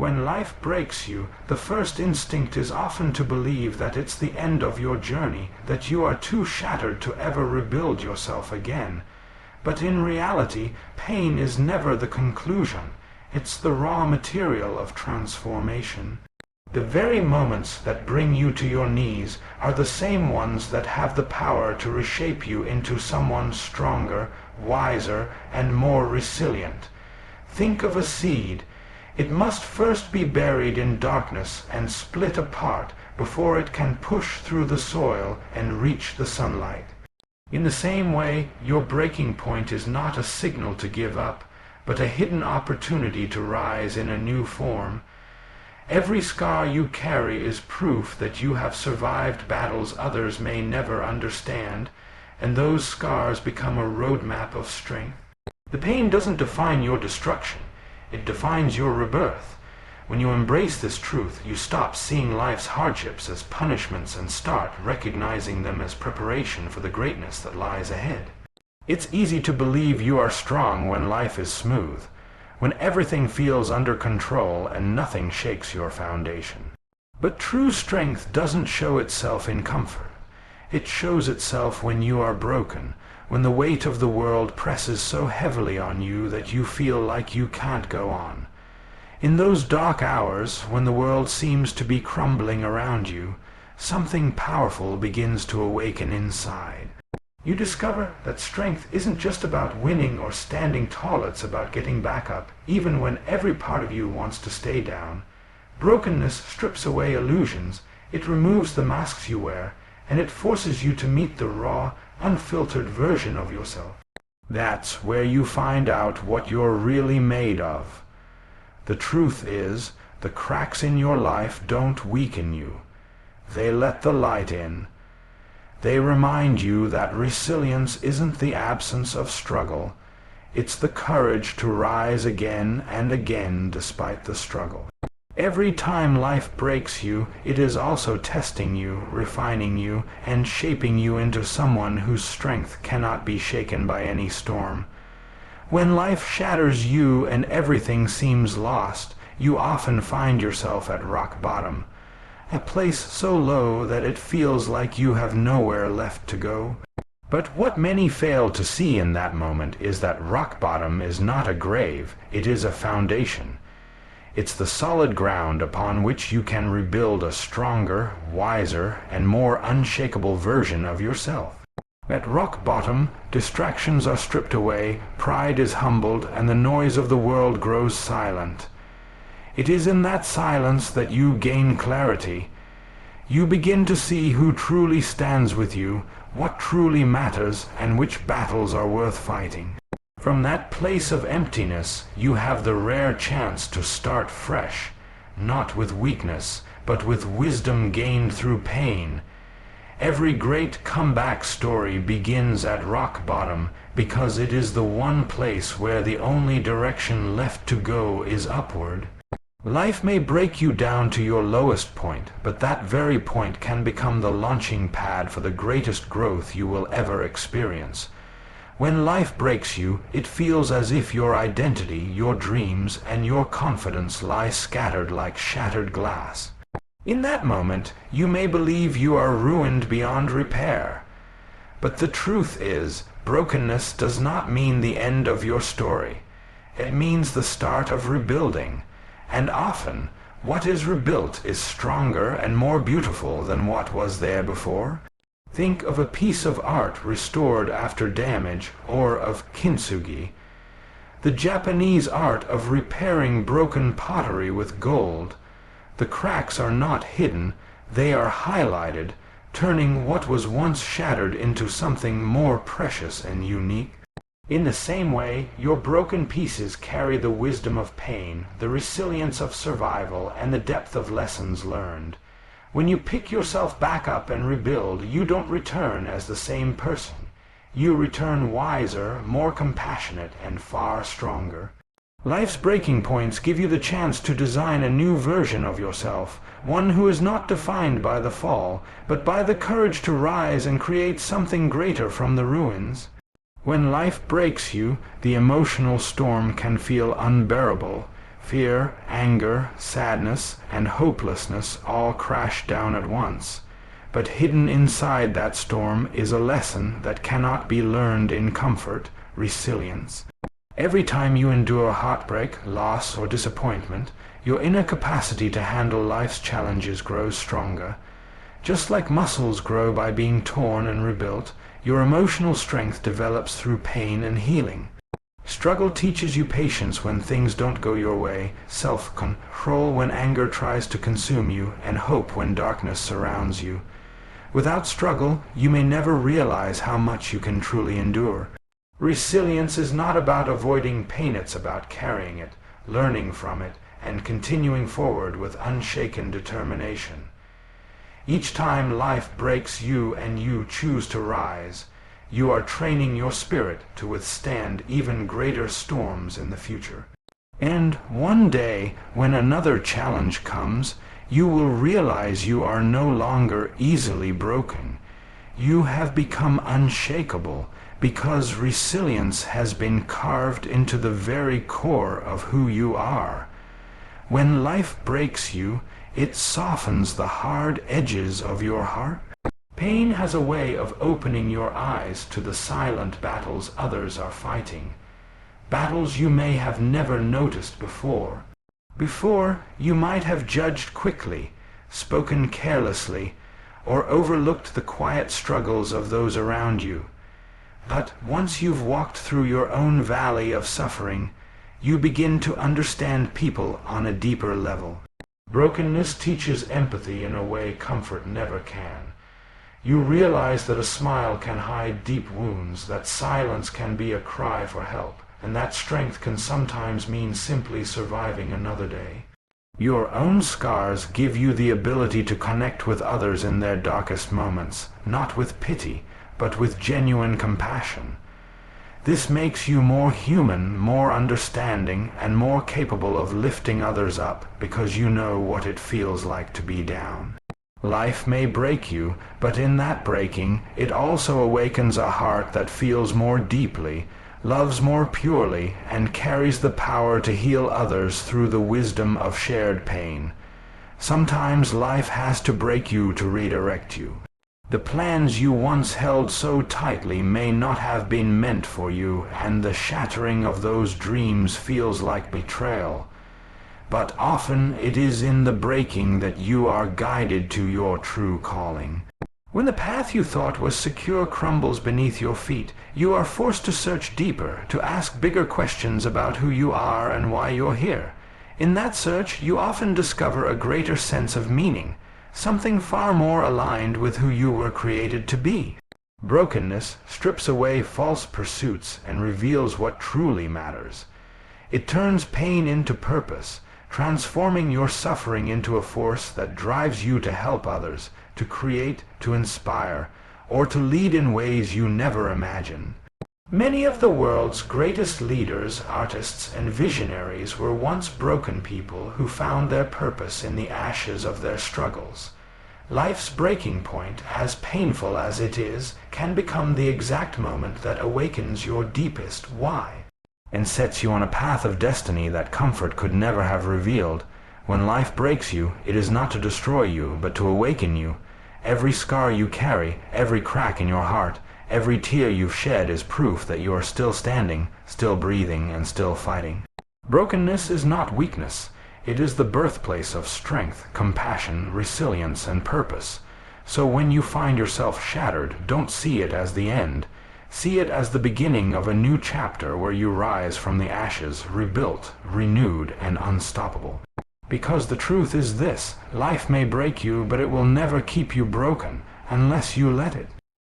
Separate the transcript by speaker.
Speaker 1: When life breaks you, the first instinct is often to believe that it's the end of your journey, that you are too shattered to ever rebuild yourself again. But in reality, pain is never the conclusion. It's the raw material of transformation. The very moments that bring you to your knees are the same ones that have the power to reshape you into someone stronger, wiser, and more resilient. Think of a seed. It must first be buried in darkness and split apart before it can push through the soil and reach the sunlight. In the same way, your breaking point is not a signal to give up, but a hidden opportunity to rise in a new form. Every scar you carry is proof that you have survived battles others may never understand, and those scars become a roadmap of strength. The pain doesn't define your destruction. It defines your rebirth. When you embrace this truth, you stop seeing life's hardships as punishments and start recognizing them as preparation for the greatness that lies ahead. It's easy to believe you are strong when life is smooth, when everything feels under control and nothing shakes your foundation. But true strength doesn't show itself in comfort. It shows itself when you are broken, when the weight of the world presses so heavily on you that you feel like you can't go on. In those dark hours, when the world seems to be crumbling around you, something powerful begins to awaken inside. You discover that strength isn't just about winning or standing tall, it's about getting back up, even when every part of you wants to stay down. Brokenness strips away illusions, it removes the masks you wear, and it forces you to meet the raw, unfiltered version of yourself. That's where you find out what you're really made of. The truth is, the cracks in your life don't weaken you. They let the light in. They remind you that resilience isn't the absence of struggle. It's the courage to rise again and again despite the struggle. Every time life breaks you, it is also testing you, refining you, and shaping you into someone whose strength cannot be shaken by any storm. When life shatters you and everything seems lost, you often find yourself at rock bottom, a place so low that it feels like you have nowhere left to go. But what many fail to see in that moment is that rock bottom is not a grave, it is a foundation. It's the solid ground upon which you can rebuild a stronger, wiser, and more unshakable version of yourself. At rock bottom, distractions are stripped away, pride is humbled, and the noise of the world grows silent. It is in that silence that you gain clarity. You begin to see who truly stands with you, what truly matters, and which battles are worth fighting. From that place of emptiness, you have the rare chance to start fresh, not with weakness, but with wisdom gained through pain. Every great comeback story begins at rock bottom because it is the one place where the only direction left to go is upward. Life may break you down to your lowest point, but that very point can become the launching pad for the greatest growth you will ever experience. When life breaks you, it feels as if your identity, your dreams, and your confidence lie scattered like shattered glass. In that moment, you may believe you are ruined beyond repair. But the truth is, brokenness does not mean the end of your story. It means the start of rebuilding. And often, what is rebuilt is stronger and more beautiful than what was there before. Think of a piece of art restored after damage, or of kintsugi, the Japanese art of repairing broken pottery with gold. The cracks are not hidden, they are highlighted, turning what was once shattered into something more precious and unique. In the same way, your broken pieces carry the wisdom of pain, the resilience of survival, and the depth of lessons learned. When you pick yourself back up and rebuild, you don't return as the same person. You return wiser, more compassionate, and far stronger. Life's breaking points give you the chance to design a new version of yourself, one who is not defined by the fall, but by the courage to rise and create something greater from the ruins. When life breaks you, the emotional storm can feel unbearable. Fear, anger, sadness, and hopelessness all crash down at once. But hidden inside that storm is a lesson that cannot be learned in comfort: resilience. Every time you endure heartbreak, loss, or disappointment, your inner capacity to handle life's challenges grows stronger. Just like muscles grow by being torn and rebuilt, your emotional strength develops through pain and healing. Struggle teaches you patience when things don't go your way, self-control when anger tries to consume you, and hope when darkness surrounds you. Without struggle, you may never realize how much you can truly endure. Resilience is not about avoiding pain, it's about carrying it, learning from it, and continuing forward with unshaken determination. Each time life breaks you and you choose to rise, you are training your spirit to withstand even greater storms in the future. And one day, when another challenge comes, you will realize you are no longer easily broken. You have become unshakable because resilience has been carved into the very core of who you are. When life breaks you, it softens the hard edges of your heart. Pain has a way of opening your eyes to the silent battles others are fighting. Battles you may have never noticed before. Before, you might have judged quickly, spoken carelessly, or overlooked the quiet struggles of those around you. But once you've walked through your own valley of suffering, you begin to understand people on a deeper level. Brokenness teaches empathy in a way comfort never can. You realize that a smile can hide deep wounds, that silence can be a cry for help, and that strength can sometimes mean simply surviving another day. Your own scars give you the ability to connect with others in their darkest moments, not with pity, but with genuine compassion. This makes you more human, more understanding, and more capable of lifting others up because you know what it feels like to be down. Life may break you, but in that breaking, it also awakens a heart that feels more deeply, loves more purely, and carries the power to heal others through the wisdom of shared pain. Sometimes life has to break you to redirect you. The plans you once held so tightly may not have been meant for you, and the shattering of those dreams feels like betrayal. But often it is in the breaking that you are guided to your true calling. When the path you thought was secure crumbles beneath your feet, you are forced to search deeper, to ask bigger questions about who you are and why you're here. In that search, you often discover a greater sense of meaning, something far more aligned with who you were created to be. Brokenness strips away false pursuits and reveals what truly matters. It turns pain into purpose, transforming your suffering into a force that drives you to help others, to create, to inspire, or to lead in ways you never imagined. Many of the world's greatest leaders, artists, and visionaries were once broken people who found their purpose in the ashes of their struggles. Life's breaking point, as painful as it is, can become the exact moment that awakens your deepest why, and sets you on a path of destiny that comfort could never have revealed. When life breaks you, it is not to destroy you, but to awaken you. Every scar you carry, every crack in your heart, every tear you've shed is proof that you are still standing, still breathing, and still fighting. Brokenness is not weakness. It is the birthplace of strength, compassion, resilience, and purpose. So when you find yourself shattered, don't see it as the end. See it as the beginning of a new chapter where you rise from the ashes, rebuilt, renewed, and unstoppable. Because the truth is this: life may break you, but it will never keep you broken, unless you let it.